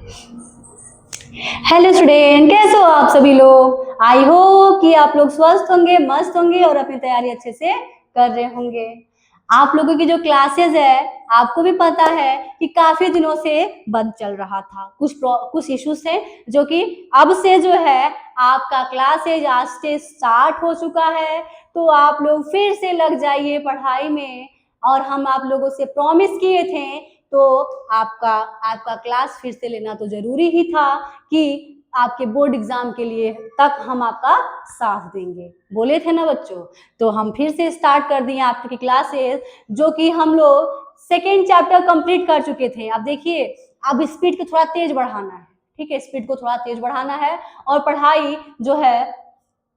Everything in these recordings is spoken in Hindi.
हेलो स्टूडेंट, कैसे हो आप सभी लोग। आई होप कि आप लोग स्वस्थ होंगे, मस्त होंगे और अपनी तैयारी अच्छे से कर रहे होंगे। आप लोगों की जो क्लासेस है, आपको भी पता है कि काफी दिनों से बंद चल रहा था। कुछ इश्यूज थे जो कि अब से जो है आपका क्लासेज आज से स्टार्ट हो चुका है। तो आप लोग फिर से लग जाइए पढ़ाई में। और हम आप लोगों से प्रॉमिस किए थे, तो आपका आपका क्लास फिर से लेना तो जरूरी ही था कि आपके बोर्ड एग्जाम के लिए तक हम आपका साथ देंगे। बोले थे ना बच्चों। तो हम फिर से स्टार्ट कर दिए आपकी क्लासेस, जो कि हम लोग सेकेंड चैप्टर कंप्लीट कर चुके थे। अब देखिए, अब स्पीड को थोड़ा तेज बढ़ाना है। ठीक है, स्पीड को थोड़ा तेज बढ़ाना है और पढ़ाई जो है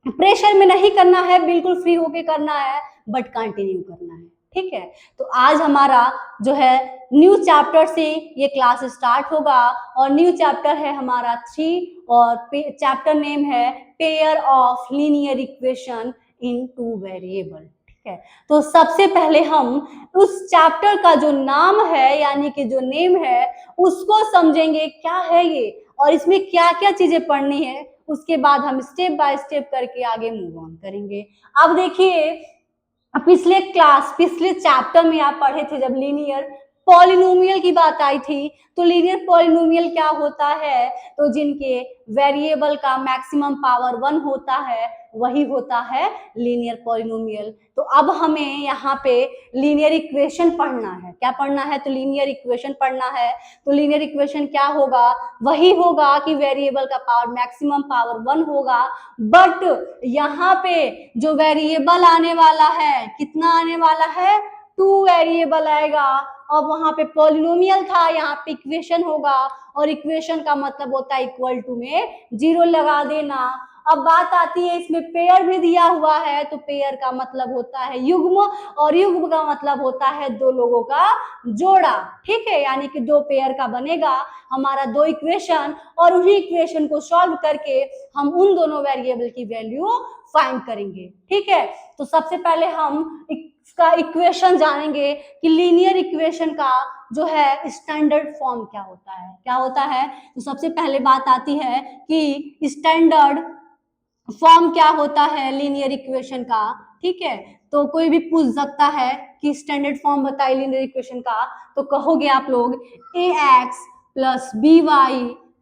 प्रेशर में नहीं करना है, बिल्कुल फ्री होके करना है, बट कंटिन्यू करना है। ठीक है, तो आज हमारा जो है न्यू चैप्टर से ये क्लास स्टार्ट होगा और न्यू चैप्टर है हमारा 3 और चैप्टर नेम है pair of linear equation in 2 variable. ठीक है, तो सबसे पहले हम उस चैप्टर का जो नाम है, यानी कि जो नेम है, उसको समझेंगे क्या है ये और इसमें क्या क्या चीजें पढ़नी है। उसके बाद हम स्टेप बाय स्टेप करके आगे मूव ऑन करेंगे। अब देखिए, पिछले चैप्टर में आप पढ़े थे जब लीनियर पॉलिनोमियल की बात आई थी, तो लीनियर पॉलिनोमियल क्या होता है, तो जिनके वेरिएबल का मैक्सिमम पावर 1 होता है वही होता है लीनियर पॉलिनोमियल। तो अब हमें यहाँ पे लीनियर इक्वेशन पढ़ना है। क्या पढ़ना है, तो लीनियर इक्वेशन पढ़ना है। तो लीनियर इक्वेशन क्या होगा, वही होगा कि वेरिएबल का पावर मैक्सिमम पावर 1 होगा, बट यहाँ पे जो वेरिएबल आने वाला है, कितना आने वाला है, 2 वेरिएबल आएगा। और वहां पे पॉलिनोमियल था, यहाँ पे इक्वेशन होगा और इक्वेशन का मतलब होता है इक्वल टू में 0 लगा देना। अब बात आती है, इसमें पेयर भी दिया हुआ है, तो पेयर का मतलब होता है युग्म और युग्म का मतलब होता है दो लोगों का जोड़ा। ठीक है, यानी कि दो पेयर का बनेगा हमारा 2 इक्वेशन और उन्हीं इक्वेशन को सॉल्व करके हम उन दोनों वेरिएबल की वैल्यू फाइंड करेंगे। ठीक है, तो सबसे पहले हम इसका इक्वेशन जानेंगे कि लीनियर इक्वेशन का जो है स्टैंडर्ड फॉर्म क्या होता है। क्या होता है, तो सबसे पहले बात आती है कि स्टैंडर्ड फॉर्म क्या होता है लीनियर इक्वेशन का। ठीक है, तो कोई भी पूछ सकता है कि स्टैंडर्ड फॉर्म बताइए लीनियर इक्वेशन का, तो कहोगे आप लोग ax plus by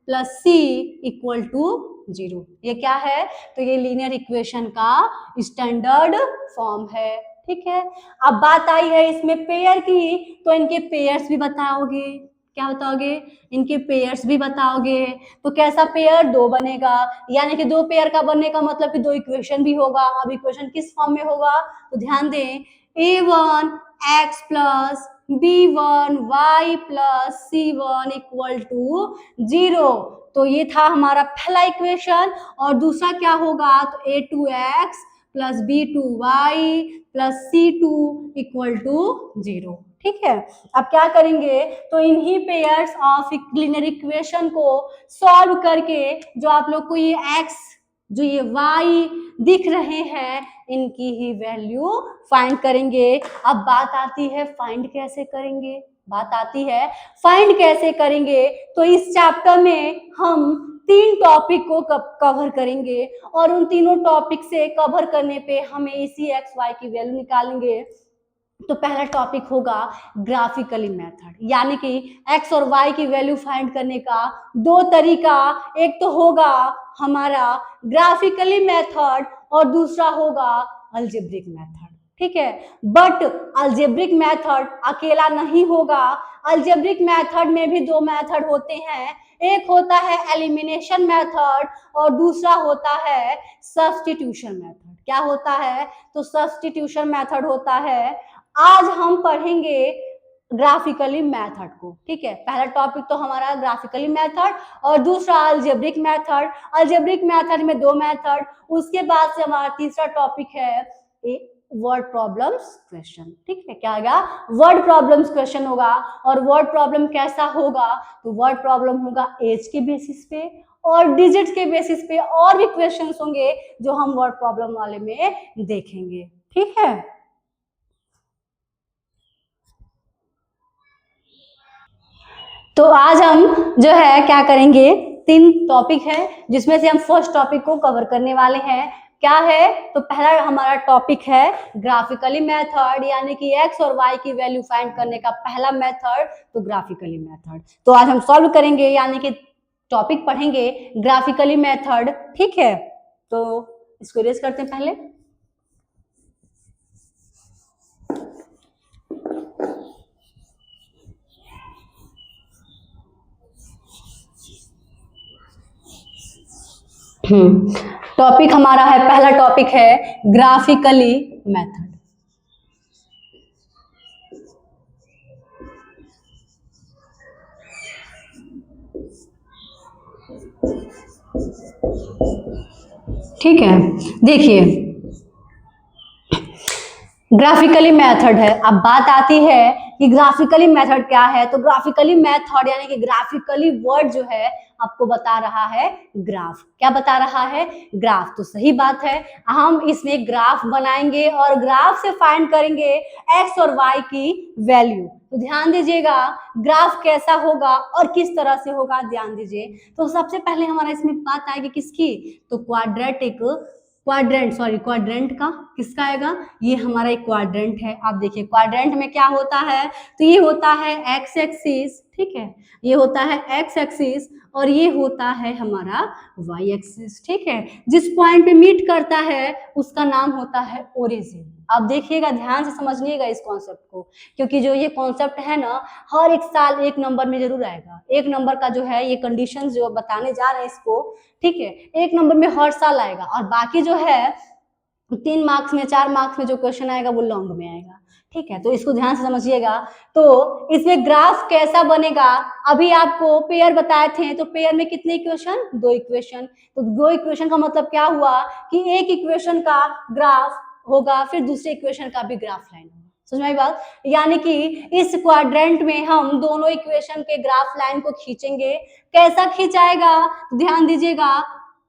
plus C equal to 0। ये क्या है, तो ये लीनियर इक्वेशन का स्टैंडर्ड फॉर्म है। ठीक है, अब बात आई है इसमें पेयर की, तो इनके पेयर्स भी बताओगे। क्या बताओगे, इनके पेयर्स भी बताओगे। तो कैसा पेयर, 2 बनेगा, यानी कि 2 पेयर का बनने का मतलब कि 2 इक्वेशन भी होगा। अब इक्वेशन किस फॉर्म में होगा, तो ध्यान दें, a1 x plus b1 y plus c1 equal to 0। तो ये था हमारा पहला इक्वेशन। और दूसरा क्या होगा, तो a2x plus b2y plus c2 equal to 0। ठीक है, अब क्या करेंगे, तो इन्हीं पेयर्स ऑफ लीनियर इक्वेशन को सॉल्व करके जो आप लोग को ये x, जो ये y दिख रहे हैं, इनकी ही वैल्यू फाइंड करेंगे। अब बात आती है फाइंड कैसे करेंगे। तो इस चैप्टर में हम 3 टॉपिक को कवर करेंगे और उन तीनों टॉपिक से कवर करने पे हमें इसी एक्स वाई की वैल्यू निकालेंगे। तो पहला टॉपिक होगा ग्राफिकली मेथड, यानी कि एक्स और वाई की वैल्यू फाइंड करने का 2 तरीका। एक तो होगा हमारा ग्राफिकली मेथड और दूसरा होगा अलजेब्रिक मेथड। ठीक है, बट अलजेब्रिक मेथड अकेला नहीं होगा। अलजेब्रिक मेथड में भी 2 मेथड होते हैं। एक होता है एलिमिनेशन मेथड और दूसरा होता है सब्स्टिट्यूशन मेथड। क्या होता है, तो सब्स्टिट्यूशन मेथड होता है। आज हम पढ़ेंगे ग्राफिकली मेथड को। ठीक है, पहला टॉपिक तो हमारा ग्राफिकली मेथड और दूसरा अलजेब्रिक मेथड। अलजेब्रिक मेथड में 2 मेथड, उसके बाद से हमारा तीसरा टॉपिक है वर्ड प्रॉब्लम्स क्वेश्चन। ठीक है, क्या होगा, वर्ड प्रॉब्लम्स क्वेश्चन होगा। और वर्ड प्रॉब्लम कैसा होगा, तो वर्ड प्रॉब्लम होगा एज के बेसिस पे और डिजिट्स के बेसिस पे, और भी क्वेश्चंस होंगे जो हम वर्ड प्रॉब्लम वाले में देखेंगे। ठीक है, तो आज हम जो है क्या करेंगे, 3 टॉपिक है जिसमें से हम फर्स्ट टॉपिक को कवर करने वाले हैं। क्या है, तो पहला हमारा टॉपिक है ग्राफिकली मेथड, यानी कि एक्स और वाई की वैल्यू फाइंड करने का पहला मेथड, तो ग्राफिकली मेथड। तो आज हम सॉल्व करेंगे, यानी कि टॉपिक पढ़ेंगे ग्राफिकली मेथड। ठीक है, तो इसको इरेज करते हैं पहले। टॉपिक हमारा है, पहला टॉपिक है ग्राफिकली मेथड। ठीक है, देखिए ग्राफिकली मेथड है। अब बात आती है कि ग्राफिकली मेथड क्या है। तो ग्राफिकली मेथड यानी कि ग्राफिकली वर्ड जो है आपको बता रहा है ग्राफ। क्या बता रहा है? ग्राफ। तो सही बात है, हम इसमें ग्राफ बनाएंगे और ग्राफ से फाइंड करेंगे एक्स और वाई की वैल्यू। तो ध्यान दीजिएगा ग्राफ कैसा होगा और किस तरह से होगा, ध्यान दीजिए। तो सबसे पहले हमारा इसमें बात आएगी किसकी, तो क्वाड्रेंट का किसका आएगा, ये हमारा एक क्वाड्रेंट है। आप देखिए क्वाड्रेंट में क्या होता है, तो ये होता है एक्स एक्सिस, ठीक है, ये होता है एक्स एक्सिस और ये होता है हमारा वाई एक्सिस। ठीक है, जिस पॉइंट पे मीट करता है उसका नाम होता है ओरिजिन। आप देखिएगा, ध्यान से समझिएगा इस कॉन्सेप्ट को, क्योंकि जो ये कॉन्सेप्ट है ना, हर एक साल एक नंबर में जरूर आएगा। एक नंबर का जो है ये कंडीशन जो बताने जा रहे हैं इसको, ठीक है, एक नंबर में हर साल आएगा। और बाकी जो है 3 मार्क्स में 4 मार्क्स में जो क्वेश्चन आएगा वो लॉन्ग में आएगा। ठीक है, तो इसको ध्यान से समझिएगा। तो इसमें ग्राफ कैसा बनेगा, अभी आपको पेयर बताए थे, तो पेयर में कितने इक्वेशन, 2 इक्वेशन। तो 2 इक्वेशन का मतलब क्या हुआ कि एक इक्वेशन का ग्राफ होगा, फिर दूसरे इक्वेशन का भी ग्राफ लाइन होगा। समझ में आई बात? यानी कि इस क्वाड्रेंट में हम दोनों इक्वेशन के ग्राफ लाइन को खींचेंगे। कैसा खींचाएगा, ध्यान दीजिएगा,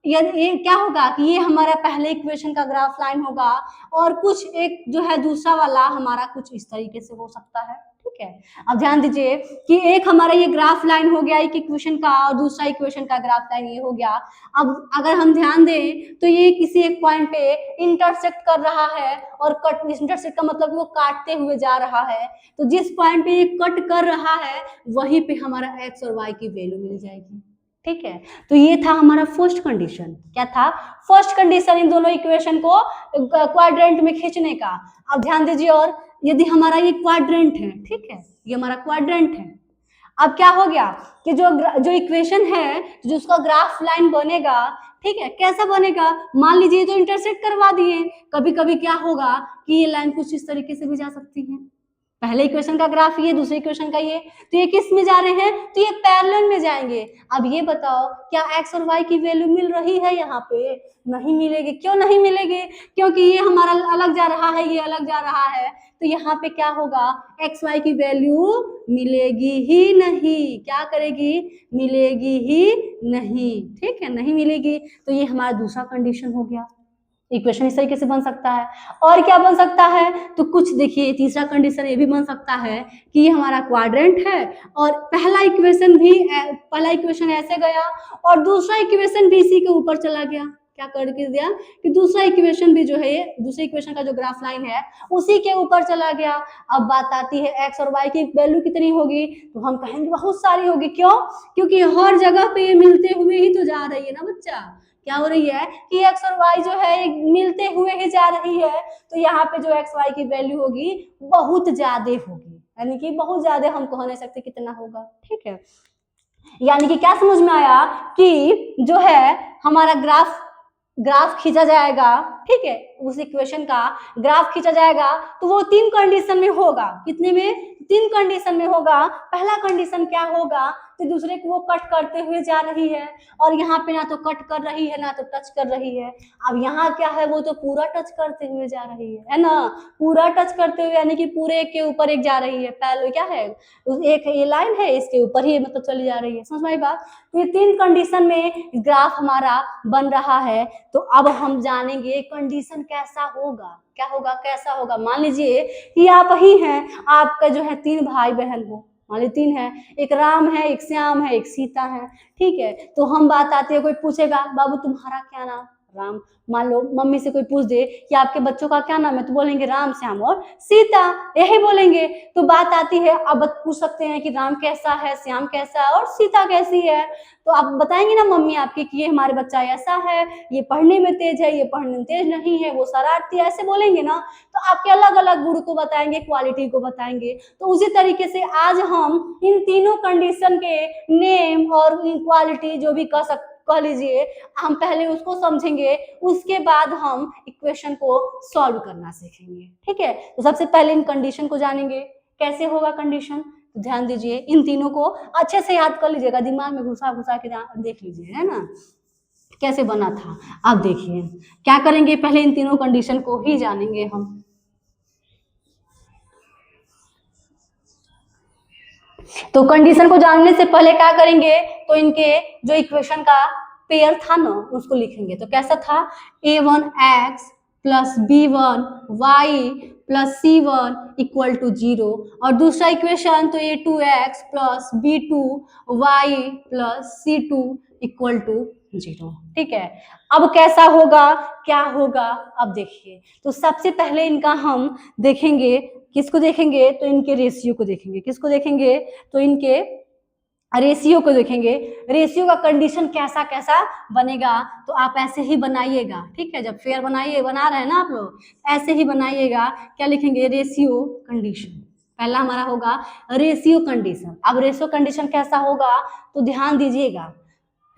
ये क्या होगा कि ये हमारा पहले इक्वेशन का ग्राफ लाइन होगा और कुछ एक जो है दूसरा वाला हमारा कुछ इस तरीके से हो सकता है। ठीक है, अब ध्यान दीजिए कि एक हमारा ये ग्राफ लाइन हो गया एक इक्वेशन का और दूसरा इक्वेशन का ग्राफ लाइन ये हो गया। अब अगर हम ध्यान दें तो ये किसी एक पॉइंट पे इंटरसेक्ट कर रहा है और कट, इंटरसेक्ट का मतलब वो काटते हुए जा रहा है। तो जिस पॉइंट पे ये कट कर रहा है वहीं पे हमारा एक्स और वाई की वैल्यू मिल जाएगी। ठीक है, तो ये था हमारा फर्स्ट कंडीशन। क्या था? फर्स्ट कंडीशन, इन दोनों इक्वेशन को क्वाड्रेंट में खींचने का। अब ध्यान दीजिए, और यदि हमारा ये क्वाड्रेंट है, ठीक है, ये हमारा क्वाड्रेंट है। अब क्या हो गया कि जो इक्वेशन है, जो उसका ग्राफ लाइन बनेगा, ठीक है, कैसा बनेगा, मान लीजिए तो इंटरसेक्ट करवा दिए। कभी कभी क्या होगा कि ये लाइन कुछ इस तरीके से भी जा सकती है। पहले इक्वेशन का ग्राफ ये, दूसरे इक्वेशन का ये, तो ये किस में जा रहे हैं, तो ये पैरेलल में जाएंगे। अब ये बताओ क्या एक्स और वाई की वैल्यू मिल रही है यहाँ पे? नहीं मिलेगी। क्यों नहीं मिलेगी? क्योंकि ये हमारा अलग जा रहा है, ये अलग जा रहा है। तो यहाँ पे क्या होगा, एक्स वाई की वैल्यू मिलेगी ही नहीं। क्या करेगी? मिलेगी ही नहीं। ठीक है, नहीं मिलेगी। तो ये हमारा दूसरा कंडीशन हो गया। इक्वेशन इस तरीके से बन सकता है। और क्या बन सकता है, तो कुछ देखिए तीसरा कंडीशन ये भी बन सकता है कि ये हमारा क्वाड्रेंट है और पहला इक्वेशन ऐसे गया और दूसरा इक्वेशन भी इसी के ऊपर चला गया। क्या करके दिया कि दूसरा इक्वेशन भी जो है, ये दूसरे इक्वेशन का जो ग्राफ लाइन है उसी के ऊपर चला गया। अब बात आती है एक्स और वाई की वैल्यू कितनी होगी, तो हम कहेंगे बहुत सारी होगी। क्यों? क्योंकि हर जगह पे ये मिलते हुए ही तो जा रही है ना बच्चा। क्या हो रही है कि एक्स और वाई जो है मिलते हुए ही जा रही है। तो यहाँ पे जो एक्स वाई की वैल्यू होगी बहुत ज्यादा होगी, यानी कि बहुत ज्यादा, हम कह नहीं सकते कितना होगा। ठीक है, यानी कि क्या समझ में आया कि जो है हमारा ग्राफ खींचा जाएगा, ठीक है, उस इक्वेशन का ग्राफ खींचा जाएगा तो वो 3 कंडीशन में होगा। कितने में? 3 कंडीशन में होगा। पहला कंडीशन क्या होगा, तो दूसरे को वो कट करते हुए जा रही है और यहाँ पे ना तो कट कर रही है ना तो टच कर रही है। अब यहाँ क्या है, वो तो पूरा टच करते हुए जा रही है ना, पूरा टच करते हुए, यानी कि पूरे एक के ऊपर एक जा रही है। पहले क्या है, एक ये लाइन है इसके ऊपर ही मतलब चली जा रही है। समझ में आई बात? तो ये 3 कंडीशन में ग्राफ हमारा बन रहा है। तो अब हम जानेंगे कंडीशन कैसा होगा। क्या होगा, कैसा होगा? मान लीजिए कि आप ही हैं, आपका जो है 3 भाई बहन हो, मान ली 3 है, एक राम है, एक श्याम है, एक सीता है, ठीक है। तो हम बात आती है, कोई पूछेगा बाबू तुम्हारा क्या नाम, राम। मान लो मम्मी से कोई पूछ दे कि आपके बच्चों का क्या नाम है, तो बोलेंगे राम, श्याम और सीता, यही बोलेंगे। तो बात आती है, अब पूछ सकते हैं कि राम कैसा है, श्याम कैसा है और सीता कैसी है। तो आप बताएंगे ना मम्मी आपकी कि ये हमारे बच्चा ऐसा है, ये पढ़ने में तेज है, ये पढ़ने में तेज नहीं है, वो शरारती है, ऐसे बोलेंगे ना। तो आपके अलग अलग गुण को बताएंगे, क्वालिटी को बताएंगे। तो उसी तरीके से आज हम इन तीनों कंडीशन के नेम और क्वालिटी जो भी कह लीजिए, हम पहले उसको समझेंगे, उसके बाद हम इक्वेशन को सॉल्व करना सीखेंगे, ठीक है। तो सबसे पहले इन कंडीशन को जानेंगे, कैसे होगा कंडीशन। तो ध्यान दीजिए, इन तीनों को अच्छे से याद कर लीजिएगा, दिमाग में घुसा घुसा के देख लीजिए, है ना, कैसे बना था। अब देखिए क्या करेंगे, पहले इन तीनों कंडीशन को ही जानेंगे हम। तो कंडीशन को जानने से पहले क्या करेंगे, तो इनके जो इक्वेशन का पेयर था ना उसको लिखेंगे। तो कैसा था, a1x plus b1y plus c1 equal to 0, और दूसरा इक्वेशन तो a2x plus b2y plus c2 equal to 0, ठीक है। अब कैसा होगा, क्या होगा, अब देखिए। तो सबसे पहले इनका हम देखेंगे, किसको देखेंगे, तो इनके रेशियो को देखेंगे। किसको देखेंगे, तो इनके रेशियो को देखेंगे। रेशियो का कंडीशन कैसा कैसा बनेगा, तो आप ऐसे ही बनाइएगा, ठीक है। जब फेयर बना रहे हैं ना आप लोग, ऐसे ही बनाइएगा। क्या लिखेंगे, रेशियो कंडीशन। पहला हमारा होगा रेशियो कंडीशन। अब रेशियो कंडीशन कैसा होगा, तो ध्यान दीजिएगा,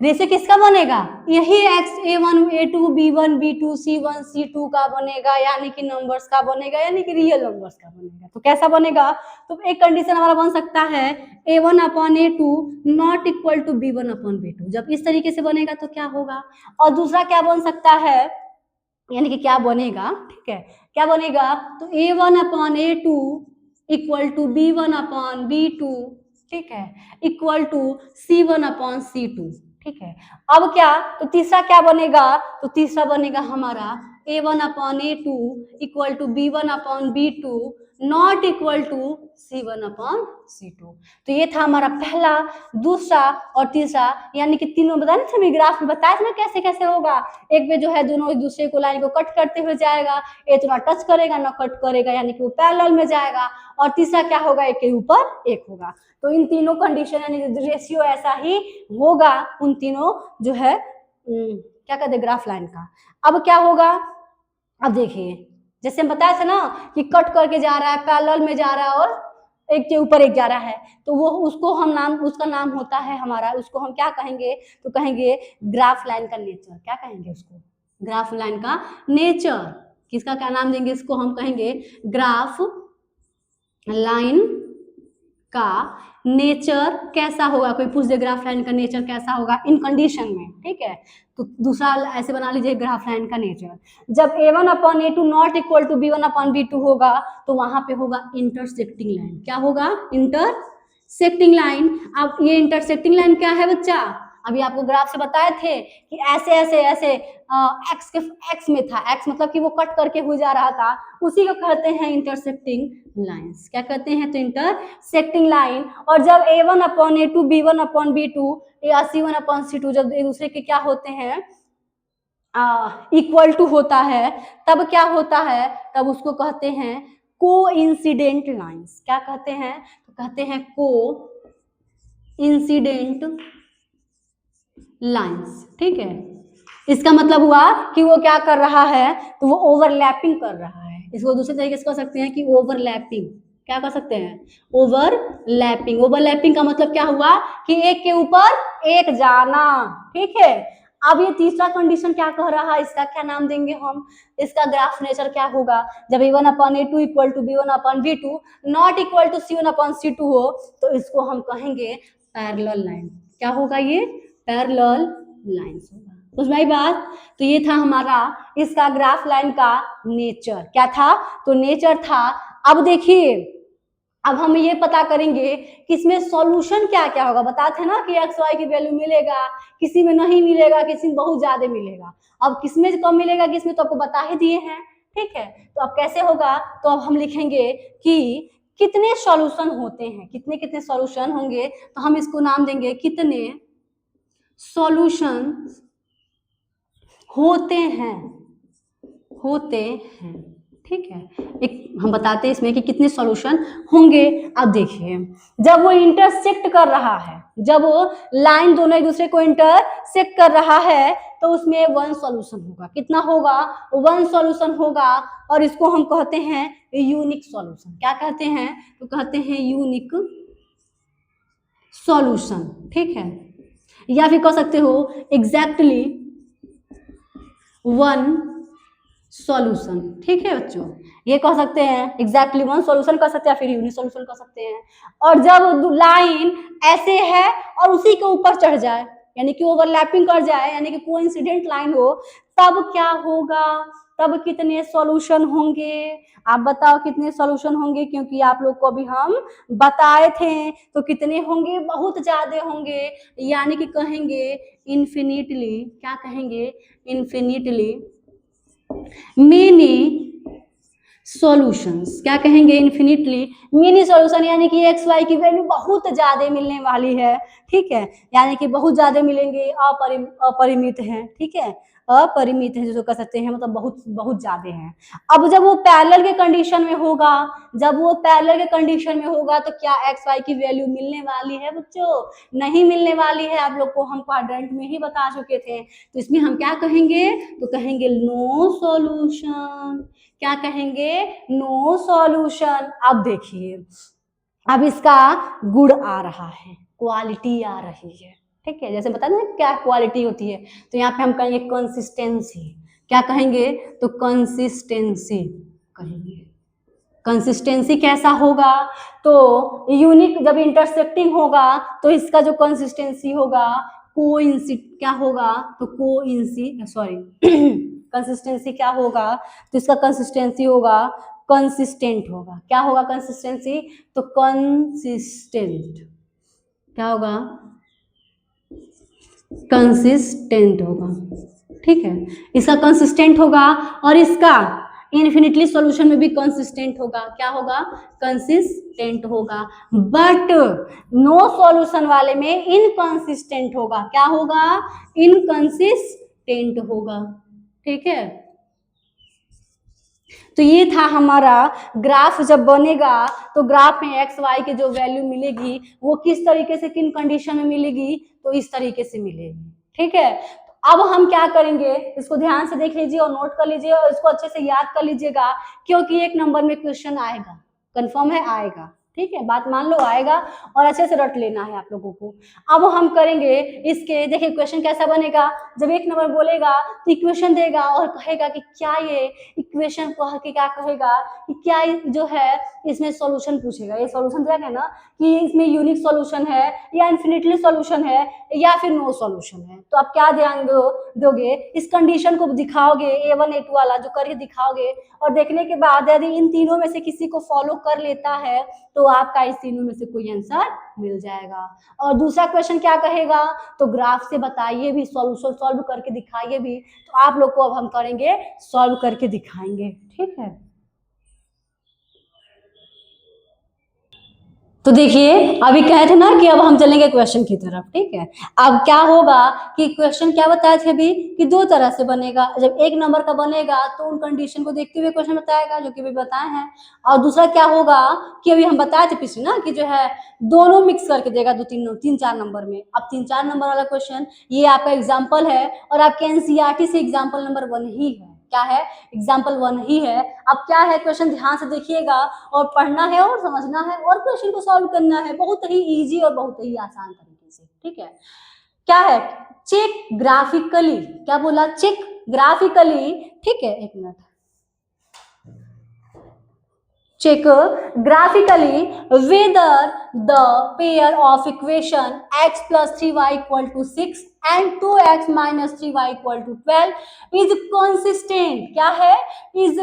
रेशियो किसका बनेगा, यही x a1 a2 b1 b2 c1 c2 का बनेगा, यानी कि नंबर्स का बनेगा, यानी कि रियल नंबर्स का बनेगा। तो कैसा बनेगा, तो एक कंडीशन हमारा बन सकता है a1 upon a2 not equal to b1 upon b2। जब इस तरीके से बनेगा तो क्या होगा, और दूसरा क्या बन सकता है, यानी कि क्या बनेगा, ठीक है, क्या बनेगा, तो a1 upon a2 equal to b1 upon b2, ठीक है, equal to c1 upon c2, ठीक है। अब क्या, तो तीसरा क्या बनेगा, तो तीसरा बनेगा हमारा a1 upon a2 equal to b1 upon b2 not equal to c1 upon c2। तो ये था हमारा पहला, दूसरा और तीसरा, यानी कि तीनों बताया ना, अभी ग्राफ में बताया था ना कैसे कैसे होगा। एक में जो है दोनों एक दूसरे को लाइन को कट करते हुए जाएगा, एक ना टच करेगा ना कट करेगा, यानी कि वो पैरेलल में जाएगा। और तीसरा क्या होगा, एक के ऊपर एक होगा। तो इन तीनों कंडीशन यानी रेशियो ऐसा ही होगा, उन तीनों जो है क्या कहते हैं ग्राफ लाइन का। अब क्या होगा, अब देखिए, जैसे हम बताया था ना कि कट करके जा रहा है, पैरेलल में जा रहा है और एक के ऊपर एक जा रहा है, तो वो उसको हम उसका नाम होता है हमारा, उसको हम क्या कहेंगे, तो कहेंगे ग्राफ लाइन का नेचर। क्या कहेंगे उसको, ग्राफ लाइन का नेचर। किसका क्या नाम देंगे, इसको हम कहेंगे ग्राफ लाइन का नेचर कैसा होगा। कोई पूछ दे ग्राफ लाइन का नेचर कैसा होगा इन कंडीशन में, ठीक है। तो दूसरा ऐसे बना लीजिए ग्राफ लाइन का नेचर, जब a1 upon a2 not equal to b1 upon b2 होगा, तो वहां पे होगा इंटरसेक्टिंग लाइन। क्या होगा, इंटरसेक्टिंग लाइन। अब ये इंटरसेक्टिंग लाइन क्या है बच्चा, अभी आपको ग्राफ से बताए थे कि ऐसे ऐसे ऐसे एक्स में था, एक्स मतलब कि वो कट करके हो जा रहा था, उसी को कहते हैं इंटरसेक्टिंग लाइंस। क्या कहते हैं, तो इंटरसेक्टिंग लाइन। और जब a1 upon a2 b1 upon b2 या c1 अपॉन c2 जब एक दूसरे के क्या होते हैं, इक्वल टू होता है, तब क्या होता है, तब उसको कहते हैं को इंसिडेंट लाइंस। क्या कहते हैं, तो कहते हैं को इंसिडेंट लाइंस, ठीक है। इसका मतलब हुआ कि वो क्या कर रहा है, तो वो ओवरलैपिंग कर रहा है। इसको दूसरे तरीके से कह सकते हैं कि ओवरलैपिंग। क्या कर सकते हैं, ओवरलैपिंग। ओवरलैपिंग का मतलब क्या हुआ कि एक के ऊपर एक जाना, ठीक है। अब ये तीसरा कंडीशन क्या कह रहा है, इसका क्या नाम देंगे हम, इसका ग्राफ नेचर क्या होगा, जब a1 upon a2 equal to b1 upon b2 not equal to c1 upon c2 हो, तो इसको हम कहेंगे पैरेलल लाइन। क्या होगा, ये पैरेलल लाइंस होगा। समझ में आई बात। तो ये था हमारा इसका ग्राफ लाइन का नेचर। क्या था, तो नेचर था। अब देखिए, अब हम ये पता करेंगे कि इसमें सॉल्यूशन क्या क्या होगा। बताते हैं ना कि एक्स वाई की वैल्यू मिलेगा, किसी में नहीं मिलेगा, किसी में बहुत ज्यादा मिलेगा। अब किसमें कम मिलेगा, किसमें, तो आपको बता ही दिए हैं, ठीक है। तो अब कैसे होगा, तो अब हम लिखेंगे कि कितने सॉल्यूशन होते हैं, कितने कितने सॉल्यूशन होंगे, तो हम इसको नाम देंगे कितने सॉल्यूशन होते हैं, होते हैं। ठीक है, एक हम बताते हैं इसमें कि कितने सॉल्यूशन होंगे। अब देखिए, जब वो इंटरसेक्ट कर रहा है, जब वो लाइन दोनों एक दूसरे को इंटरसेक्ट कर रहा है, तो उसमें वन सॉल्यूशन होगा। कितना होगा? वन सॉल्यूशन होगा। और इसको हम कहते हैं यूनिक सॉल्यूशन। क्या कहते हैं? तो कहते हैं यूनिक सॉल्यूशन। ठीक है, या फिर कह सकते हो एग्जैक्टली वन सॉल्यूशन। ठीक है बच्चों, ये कह सकते हैं एग्जैक्टली वन सॉल्यूशन कह सकते हैं, फिर यूनिक सॉल्यूशन कह सकते हैं। और जब लाइन ऐसे है और उसी के ऊपर चढ़ जाए, यानी कि ओवरलैपिंग कर जाए, यानी कि कोइंसिडेंट लाइन हो, तब क्या होगा? तब कितने सॉल्यूशन होंगे? आप बताओ कितने सॉल्यूशन होंगे, क्योंकि आप लोग को अभी हम बताए थे। तो कितने होंगे? बहुत ज्यादा होंगे, यानी कि कहेंगे इन्फिनिटली। क्या कहेंगे? Infinitely many solutions. क्या कहेंगे? इन्फिनिटली मेनी सॉल्यूशन, यानी कि एक्स वाई की वैल्यू बहुत ज्यादा मिलने वाली है। ठीक है, यानी कि बहुत ज्यादा मिलेंगे, अपरिमित है। ठीक है, अपरिमित है जो कह सकते हैं, मतलब बहुत बहुत ज्यादा है। अब जब वो पैरेलल के कंडीशन में होगा, जब वो पैरेलल के कंडीशन में होगा, तो क्या एक्स वाई की वैल्यू मिलने वाली है बच्चों? नहीं मिलने वाली है। आप लोग को हम क्वाड्रेंट में ही बता चुके थे। तो इसमें हम क्या कहेंगे? तो कहेंगे नो सॉल्यूशन। क्या कहेंगे? No solution. अब देखिए, अब इसका गुण आ रहा है, क्वालिटी आ रही है। ठीक है, जैसे बता दें क्या क्वालिटी होती है, तो यहाँ पे हम कहेंगे कंसिस्टेंसी। क्या कहेंगे? तो कंसिस्टेंसी कहेंगे। कंसिस्टेंसी कैसा होगा? तो यूनिक जब इंटरसेक्टिंग होगा, तो इसका जो कंसिस्टेंसी होगा क्या होगा? तो कंसिस्टेंसी क्या होगा? तो इसका कंसिस्टेंसी होगा कंसिस्टेंट होगा। क्या होगा कंसिस्टेंसी? तो कंसिस्टेंट। क्या होगा? कंसिस्टेंट होगा। ठीक है, इसका कंसिस्टेंट होगा, और इसका इन्फिनिटली सॉल्यूशन में भी कंसिस्टेंट होगा। क्या होगा? कंसिस्टेंट होगा। बट नो सॉल्यूशन वाले में इनकंसिस्टेंट होगा। क्या होगा? इनकंसिस्टेंट होगा। ठीक है, तो ये था हमारा ग्राफ। जब बनेगा तो ग्राफ में एक्स वाई की जो वैल्यू मिलेगी वो किस तरीके से, किन कंडीशन में मिलेगी? तो इस तरीके से मिलेगी। ठीक है, अब हम क्या करेंगे, इसको ध्यान से देख लीजिए और नोट कर लीजिए और इसको अच्छे से याद कर लीजिएगा, क्योंकि एक नंबर में क्वेश्चन आएगा, कंफर्म है आएगा। ठीक है, बात मान लो आएगा, और अच्छे से रट लेना है आप लोगों को। अब हम करेंगे इसके, देखिए क्वेश्चन कैसा बनेगा। जब एक नंबर बोलेगा तो इक्वेशन देगा और कहेगा कि क्या ये इक्वेशन कह के क्या कहेगा कि क्या जो है इसमें सॉल्यूशन पूछेगा। ये सॉल्यूशन क्या है ना, कि इसमें यूनिक सॉल्यूशन है या इन्फिनिटली सॉल्यूशन है या फिर नो सॉल्यूशन है। तो आप क्या ध्यान दोगे, इस कंडीशन को दिखाओगे, A1 A2 वाला जो करके दिखाओगे, और देखने के बाद यदि इन तीनों में से किसी को फॉलो कर लेता है तो आपका इस तीनों में से कोई आंसर मिल जाएगा। और दूसरा क्वेश्चन क्या कहेगा? तो ग्राफ से बताइए भी, सॉल्यूशन सॉल्व करके दिखाइए भी। तो आप लोग को अब हम करेंगे, सॉल्व करके दिखाएंगे। ठीक है, तो देखिए अभी कहे थे ना कि अब हम चलेंगे क्वेश्चन की तरफ। ठीक है, अब क्या होगा कि क्वेश्चन क्या बताए थे अभी कि दो तरह से बनेगा। जब एक नंबर का बनेगा तो उन कंडीशन को देखते हुए क्वेश्चन बताएगा, जो कि अभी बताए हैं। और दूसरा क्या होगा कि अभी हम बताए थे पिछले ना कि जो है दोनों मिक्स करके देगा, तीन चार नंबर में। अब 3-4 नंबर वाला क्वेश्चन ये आपका एग्जाम्पल है, और आपके एनसीईआरटी से एग्जाम्पल नंबर 1 ही है। क्या है? एग्जाम्पल 1 ही है। अब क्या है, क्वेश्चन ध्यान से देखिएगा और पढ़ना है और समझना है और क्वेश्चन को सॉल्व करना है, बहुत ही इजी और बहुत ही आसान तरीके से। ठीक है, क्या है? Check graphically. क्या बोला? Check graphically. ठीक है, एक minute. check graphically whether the pair of equation x plus 3y equal to 6 and 2x minus 3y equal to 12 is consistent. क्या है? is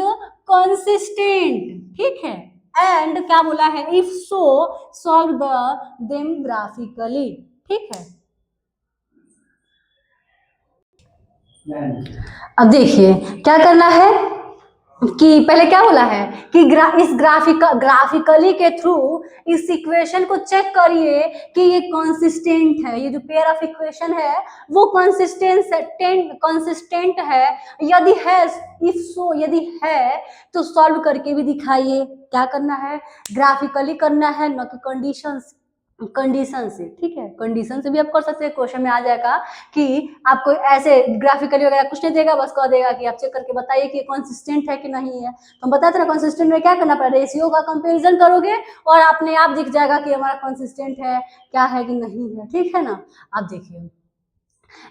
consistent. ठीक है, and क्या बोला है? if so solve them graphically. ठीक है, अब देखिए क्या करना है, कि पहले क्या बोला है कि इस ग्राफिकली के थ्रू इस इक्वेशन को चेक करिए कि ये कंसिस्टेंट है, ये जो पेयर ऑफ इक्वेशन है वो कंसिस्टेंट है। यदि है, इफ सो, यदि है तो सॉल्व करके भी दिखाइए। क्या करना है, ग्राफिकली करना है, न कि कंडीशन से। ठीक है, कंडीशन से भी आप कर सकते हैं। क्वेश्चन में आ जाएगा कि आपको ऐसे ग्राफिकली वगैरह कुछ नहीं देगा, बस कह देगा कि आप चेक करके बताइए कि कंसिस्टेंट है कि नहीं है। तो हम बताते ना कंसिस्टेंट में क्या करना पड़ेगा, रेशियो का कंपैरिजन करोगे और अपने आप दिख जाएगा कि हमारा कंसिस्टेंट है क्या है कि नहीं है। ठीक है ना। अब देखिए,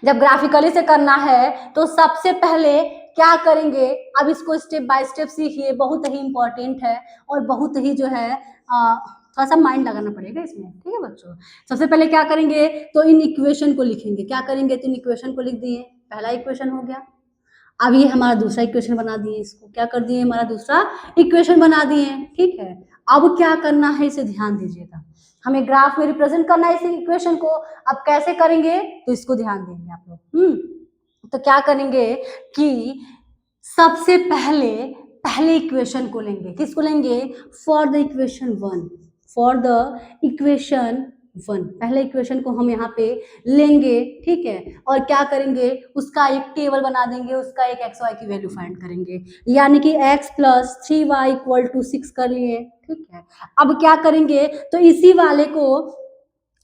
जब ग्राफिकली से करना है तो सबसे पहले क्या करेंगे, अब इसको स्टेप बाय स्टेप सीखिए, बहुत ही इंपॉर्टेंट है और बहुत ही जो है थोड़ा सा माइंड लगाना पड़ेगा इसमें। ठीक है बच्चों, सबसे पहले क्या करेंगे तो इन इक्वेशन को लिखेंगे। क्या करेंगे तो इन इक्वेशन को लिख दिए, पहला इक्वेशन हो गया। अब ये हमारा दूसरा इक्वेशन बना दिए, इसको क्या कर दिए, हमारा दूसरा इक्वेशन बना दिए। ठीक है, अब क्या करना है इसे ध्यान दीजिएगा, हमें ग्राफ में रिप्रेजेंट करना है इस इक्वेशन को। अब कैसे करेंगे तो इसको ध्यान देंगे आप लोग। तो क्या करेंगे कि सबसे पहले पहले इक्वेशन को लेंगे, किसको लेंगे, for the equation one, for the equation one, पहले इक्वेशन को हम यहाँ पे लेंगे। ठीक है, और क्या करेंगे, उसका एक टेबल बना देंगे, उसका एक एक्स वाई की वैल्यू फाइंड करेंगे, यानी कि x plus 3y equal to 6 कर लिए। ठीक है, अब क्या करेंगे तो इसी वाले को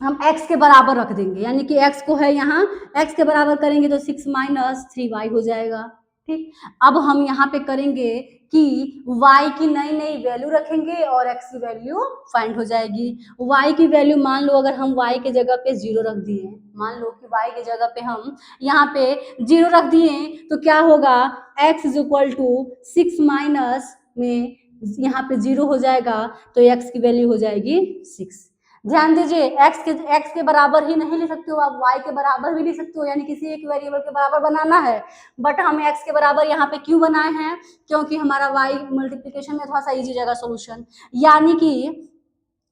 हम x के बराबर रख देंगे, यानी कि x को है यहाँ, x के बराबर करेंगे तो 6 माइनस 3y हो जाएगा। ठीक, अब हम यहाँ पे करेंगे कि y की नई नई वैल्यू रखेंगे और x की वैल्यू फाइंड हो जाएगी। y की वैल्यू मान लो अगर हम y के जगह पे 0 रख दिए, मान लो कि y के जगह पे हम यहाँ पे 0 रख दिए तो क्या होगा, x is equal to 6 minus में यहाँ पे 0 हो जाएगा तो x की वैल्यू हो जाएगी 6। ध्यान दीजिए, x के बराबर ही नहीं लिख सकते हो आप, y के बराबर भी लिख सकते हो, यानी किसी एक वेरिएबल के बराबर बनाना है। बट हमें x के बराबर यहाँ पे क्यों बनाए हैं, क्योंकि हमारा y मल्टीप्लिकेशन में थोड़ा सा इजी जाएगा सोल्यूशन। यानी कि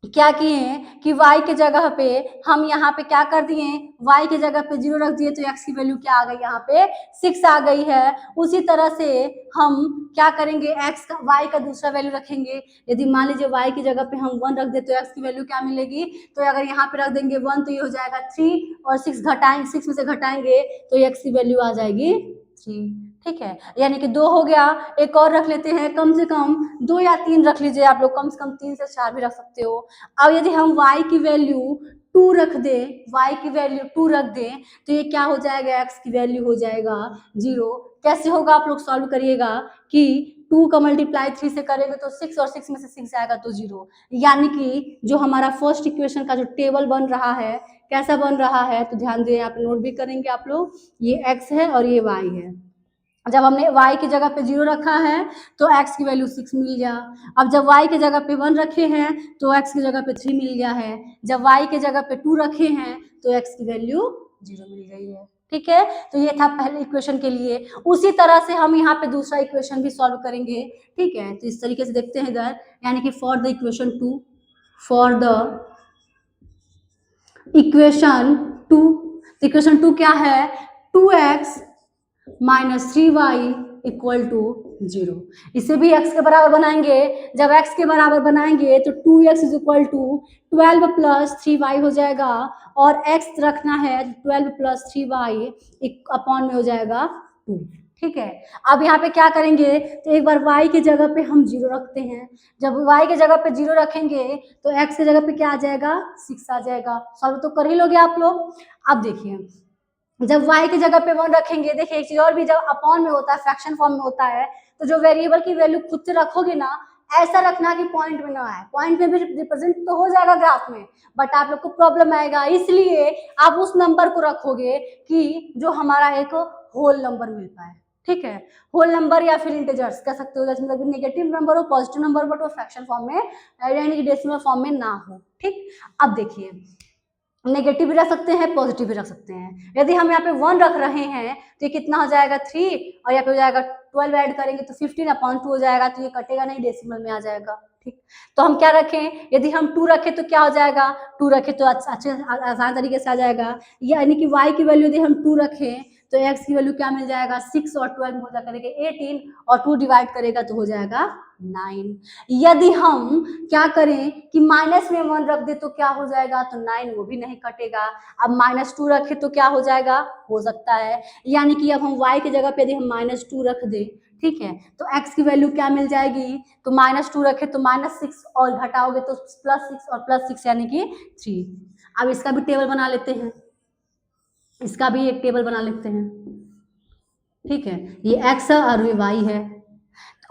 क्या किए कि y के जगह पे हम यहाँ पे क्या कर दिए, y के जगह पे 0 रख दिए तो x की वैल्यू क्या आ गई, यहाँ पे 6 आ गई है। उसी तरह से हम क्या करेंगे, x का y का दूसरा वैल्यू रखेंगे। यदि मान लीजिए y की जगह पे हम 1 रख दे तो x की वैल्यू क्या मिलेगी, तो अगर यहाँ पे रख देंगे 1 तो ये हो जाएगा 3 और 6 घटाएंगे, 6 में से घटाएंगे तो x की वैल्यू आ जाएगी 3। ठीक है, यानी कि 2 हो गया। एक और रख लेते हैं, कम से कम 2 या 3 रख लीजिए आप लोग, कम से कम 3 से 4 भी रख सकते हो। अब यदि हम y की वैल्यू 2 रख दे, y की वैल्यू 2 रख दे तो ये क्या हो जाएगा, x की वैल्यू हो जाएगा 0। कैसे होगा आप लोग सॉल्व करिएगा कि 2 का मल्टीप्लाई 3 से करेंगे तो 6 और 6 में से 6 आएगा तो 0, यानी कि जो हमारा फर्स्ट इक्वेशन का जो टेबल बन रहा है कैसा बन रहा है, तो ध्यान दें, यहाँ पे नोट भी करेंगे आप लोग, ये x है और ये y है। जब हमने y की जगह पे 0 रखा है तो x की वैल्यू 6 मिल गया। अब जब y की जगह पे 1 रखे हैं तो x की जगह पे 3 मिल गया है। जब y की जगह पे 2 रखे हैं तो x की वैल्यू 0 मिल गई है। ठीक है, तो ये था पहले इक्वेशन के लिए। उसी तरह से हम यहाँ पे दूसरा इक्वेशन भी सॉल्व करेंगे। ठीक है, तो इस तरीके से देखते हैं इधर, यानी कि for the equation 2, for the equation 2, equation 2 क्या है, 2x minus 3y equal to 0। इसे भी x के बराबर बनाएंगे। जब x के बराबर बनाएंगे तो 2x is equal to 12 plus 3y हो जाएगा और x रखना है 12 प्लस 3y अपॉन में हो जाएगा 2। ठीक है, अब यहाँ पे क्या करेंगे तो एक बार y की जगह पे हम 0 रखते हैं। जब y की जगह पे 0 रखेंगे तो x की जगह पे क्या आ जाएगा, 6 आ जाएगा। सॉल्व तो कर ही लोगे आप लोग। अब देखिए, जब y की जगह पे 1 रखेंगे, देखिए एक चीज और भी, जब अपॉन में होता है, फ्रैक्शन फॉर्म में होता है, तो जो वेरिएबल की वैल्यू खुद से रखोगे ना, ऐसा रखना कि पॉइंट में ना आए। पॉइंट में भी रिप्रेजेंट तो हो जाएगा ग्राफ में, बट आप लोग को प्रॉब्लम आएगा, इसलिए आप उस नंबर को रखोगे कि जो हमारा एक होल नंबर मिल पाए। ठीक है, होल नंबर या फिर इंटीजर्स कह सकते हो, मतलब नेगेटिव नंबर हो, पॉजिटिव नंबर, बट वो फ्रैक्शन फॉर्म में यानी कि डेसिमल फॉर्म में ना हो। ठीक, अब देखिए, नेगेटिव भी रख सकते हैं, पॉजिटिव भी रख सकते हैं। यदि हम यहाँ पे 1 रख रहे हैं तो ये कितना हो जाएगा 3, और यहाँ पे हो जाएगा 12 ऐड करेंगे तो 15/2 हो जाएगा, तो ये कटेगा नहीं, डेसिमल में आ जाएगा। ठीक, तो हम क्या रखें, यदि हम 2 रखें तो क्या हो जाएगा, 2 रखें तो अच्छे आसान तरीके से आ जाएगा, यानी कि y की वैल्यू यदि हम 2 रखें तो x की वैल्यू क्या मिल जाएगा, 6 और 12 में हो जा करेगा 18 और 2 डिवाइड करेगा तो हो जाएगा 9। यदि हम क्या करें कि माइनस में 1 रख दे तो क्या हो जाएगा, तो 9 वो भी नहीं कटेगा। अब -2 रखे तो क्या हो जाएगा, हो सकता है, यानी कि अब हम y की जगह पे यदि हम -2 रख दें, ठीक है, तो x की वैल्यू क्या मिल जाएगी, तो -2 रखे तो -6 और घटाओगे तो +6 और +6 यानी कि 3। अब इसका भी टेबल बना लेते हैं, इसका भी एक टेबल बना लेते हैं, ठीक है, ये x है और ये y है।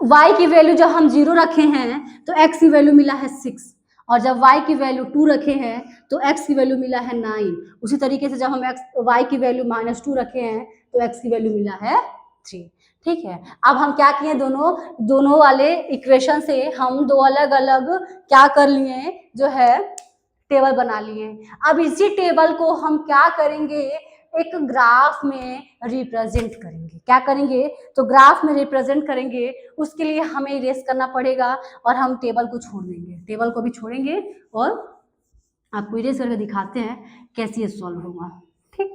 y की वैल्यू जब हम 0 रखे हैं तो x की वैल्यू मिला है 6 और जब y की वैल्यू 2 रखे हैं तो x की वैल्यू मिला है 9। उसी तरीके से जब हम y की वैल्यू -2 रखे हैं तो x की वैल्यू मिला है 3। ठीक है, अब हम क्या किए, दोनों वाले इक्वेशन से हम दो अलग अलग क्या कर लिए, जो है टेबल बना लिए। अब इसी टेबल को हम क्या करेंगे, एक ग्राफ में रिप्रेजेंट करेंगे। क्या करेंगे, तो ग्राफ में रिप्रेजेंट करेंगे। उसके लिए हमें इरेज करना पड़ेगा और हम टेबल को छोड़ देंगे, टेबल को भी छोड़ेंगे और आपको इरेज करके दिखाते हैं कैसे ये सॉल्व होगा। ठीक,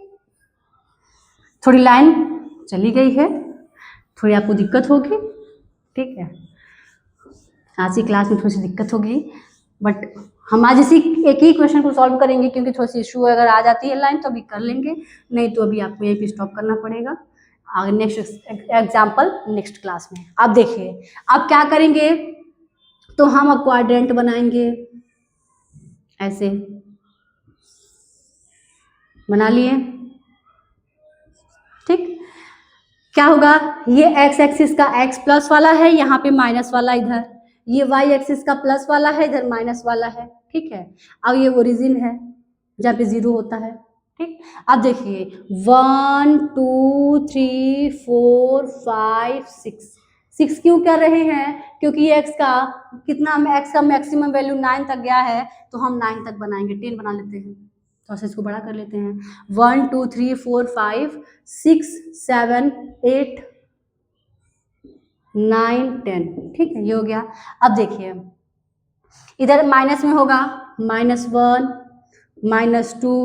थोड़ी लाइन चली गई है, थोड़ी आपको दिक्कत होगी, ठीक है, आज की क्लास में थोड़ी सी दिक्कत होगी, बट हम आज इसी एक ही क्वेश्चन को सॉल्व करेंगे, क्योंकि थोड़ी सी इशू अगर आ जाती है लाइन तो अभी कर लेंगे, नहीं तो अभी आपको यहीं पे स्टॉप करना पड़ेगा। आगे नेक्स्ट एग्जाम्पल नेक्स्ट क्लास में। अब देखिए, अब क्या करेंगे, तो हम अब क्वाड्रेंट बनाएंगे, ऐसे बना लिए। ठीक, क्या होगा, ये x एक्सिस का x प्लस वाला है, यहाँ पे माइनस वाला इधर, ये y एक्सिस का प्लस वाला है, इधर माइनस वाला है। ठीक है, अब ये ओरिजिन है जहाँ पे 0 होता है। ठीक, अब देखिए 1 2 3 4 5 6 क्यों कर रहे हैं, क्योंकि x का कितना, x का मैक्सिमम वैल्यू 9 तक गया है, तो हम 9 तक बनाएंगे, 10 बना लेते हैं, तो इसको बड़ा कर लेते हैं। 1 2 3 4 5 6 7 8 9 10। ठीक है, ये हो गया। अब देखिए इधर माइनस में होगा -1 -2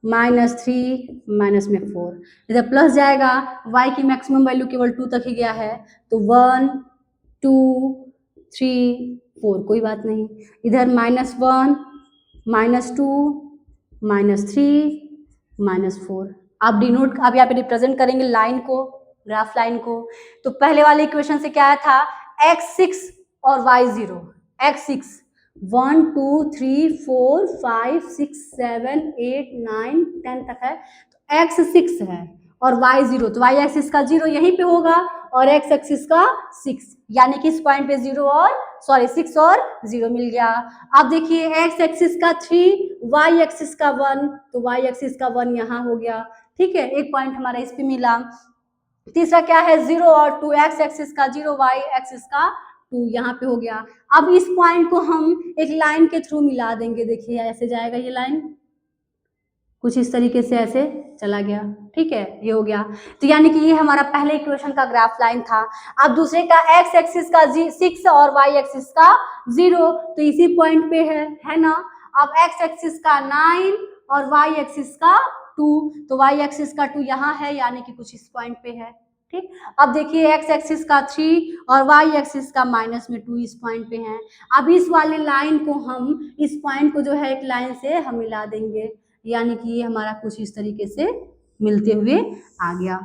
-3 माइनस में 4, इधर प्लस जाएगा, y की मैक्सिमम वैल्यू केवल 2 तक ही गया है, तो 1 2 3 4 कोई बात नहीं, इधर -1 -2 -3 -4। आप डिनोट, आप यहाँ पे रिप्रेजेंट करेंगे लाइन को, ग्राफ लाइन को। तो पहले वाले इक्वेशन से क्या आया था, x6 और y0, x6 1 2 3 4 5 6 7 8 9 10 तक है, तो x6 है और y0, तो y एक्सिस का 0 यहीं पे होगा और x एक्सिस का 6, यानी कि इस पॉइंट पे 0 और 6 और 0 मिल गया। अब देखिए x एक्सिस का 3, y एक्सिस का 1, तो y एक्सिस का 1 यहाँ हो गया। ठीक है, एक पॉइंट हमारा इस पे मिला। तीसरा क्या है, 0 और 2, x एक्सिस का 0, y एक्सिस का 2 यहाँ पे हो गया। अब इस पॉइंट को हम एक लाइन के थ्रू मिला देंगे, देखिए ऐसे जाएगा ये लाइन, कुछ इस तरीके से ऐसे चला गया। ठीक है, ये हो गया। तो यानी कि ये हमारा पहले इक्वेशन का ग्राफ लाइन था। अब दूसरे का x एक्सिस का 6 और y एक्सिस का 0, तो इसी पॉइंट पे है ना। अब x एक्सिस का 9 और y एक्सिस का 2, तो y एक्सिस का 2 यहाँ है, यानी कि कुछ इस पॉइंट पे है। ठीक, अब देखिए x एक्सिस का 3 और y एक्सिस का -2 इस पॉइंट पे है। अब इस वाले लाइन को हम, इस पॉइंट को जो है एक लाइन से हम मिला देंगे, यानी कि ये हमारा कुछ इस तरीके से मिलते हुए आ गया।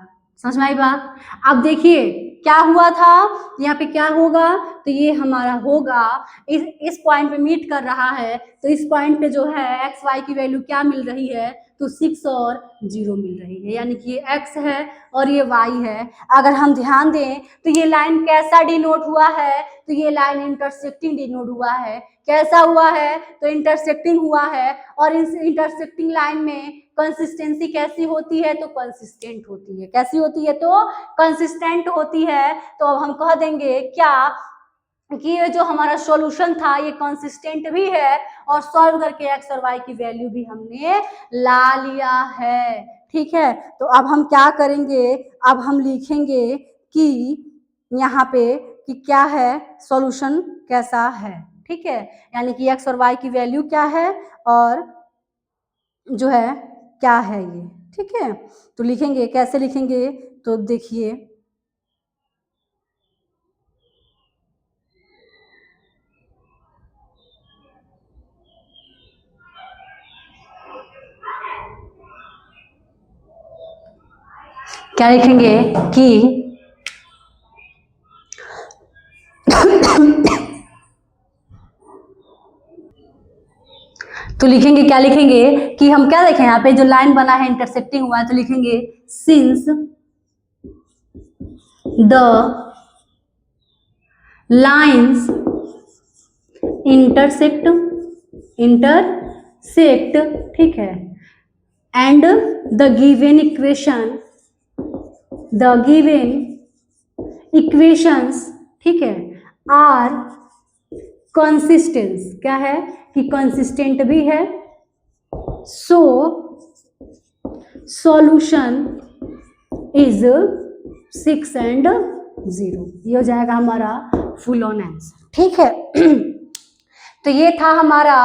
समझ में आई बात। अब देखिए क्या हुआ था, यहाँ पे क्या होगा, तो ये हमारा होगा इस पॉइंट पे मीट कर रहा है, तो इस पॉइंट पे जो है एक्स वाई की वैल्यू क्या मिल रही है, तो 6 और 0 मिल रही है, यानी कि ये x है और ये y है। अगर हम ध्यान दें तो ये लाइन कैसा डिनोट हुआ है, तो ये लाइन इंटरसेक्टिंग डिनोट हुआ है। कैसा हुआ है, तो इंटरसेक्टिंग हुआ है, और इस इंटरसेक्टिंग लाइन में कंसिस्टेंसी कैसी होती है, तो कंसिस्टेंट होती है। कैसी होती है, तो कंसिस्टेंट होती है। तो अब हम कह देंगे क्या कि ये जो हमारा सॉल्यूशन था ये कंसिस्टेंट भी है और सॉल्व करके x और y की वैल्यू भी हमने ला लिया है। ठीक है, तो अब हम क्या करेंगे, अब हम लिखेंगे कि यहाँ पे कि क्या है, सॉल्यूशन कैसा है। ठीक है, यानी कि x और y की वैल्यू क्या है और जो है क्या है ये। ठीक है। तो लिखेंगे, कैसे लिखेंगे तो देखिए, क्या लिखेंगे कि तो लिखेंगे, क्या लिखेंगे कि हम क्या देखें यहाँ पे जो लाइन बना है इंटरसेक्टिंग हुआ है, तो लिखेंगे सिंस द लाइन्स इंटरसेक्ट, ठीक है, एंड द गिवन इक्वेशंस, ठीक है, आर कंसिस्टेंस, क्या है कि कंसिस्टेंट भी है, सो सॉल्यूशन इज 6 and 0। ये हो जाएगा हमारा फुल ऑन आंसर, ठीक है। तो ये था हमारा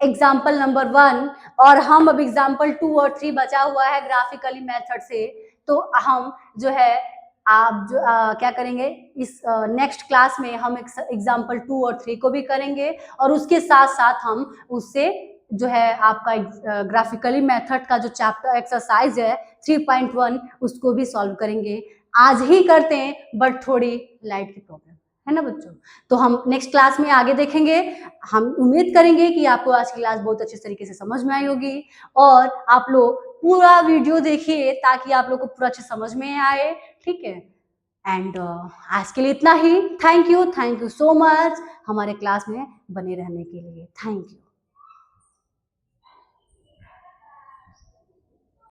एग्जाम्पल नंबर 1, और हम अब एग्जाम्पल 2 और 3 बचा हुआ है ग्राफिकली मेथड से। तो हम जो है आप जो क्या करेंगे, इस नेक्स्ट क्लास में हम एग्जाम्पल 2 और 3 को भी करेंगे, और उसके साथ साथ हम उससे जो है आपका ग्राफिकली मेथड का जो चैप्टर एक्सरसाइज है 3.1 उसको भी सॉल्व करेंगे। आज ही करते हैं, बट थोड़ी लाइट की प्रॉब्लम है ना बच्चों। तो हम नेक्स्ट क्लास में आगे देखेंगे। हम उम्मीद करेंगे कि आपको आज की क्लास बहुत अच्छे तरीके से समझ में आई होगी, और आप लोग पूरा वीडियो देखिए ताकि आप लोग को पूरा अच्छे समझ में आए, ठीक है। एंड आज के लिए इतना ही। थैंक यू सो मच हमारे क्लास में बने रहने के लिए। Thank you.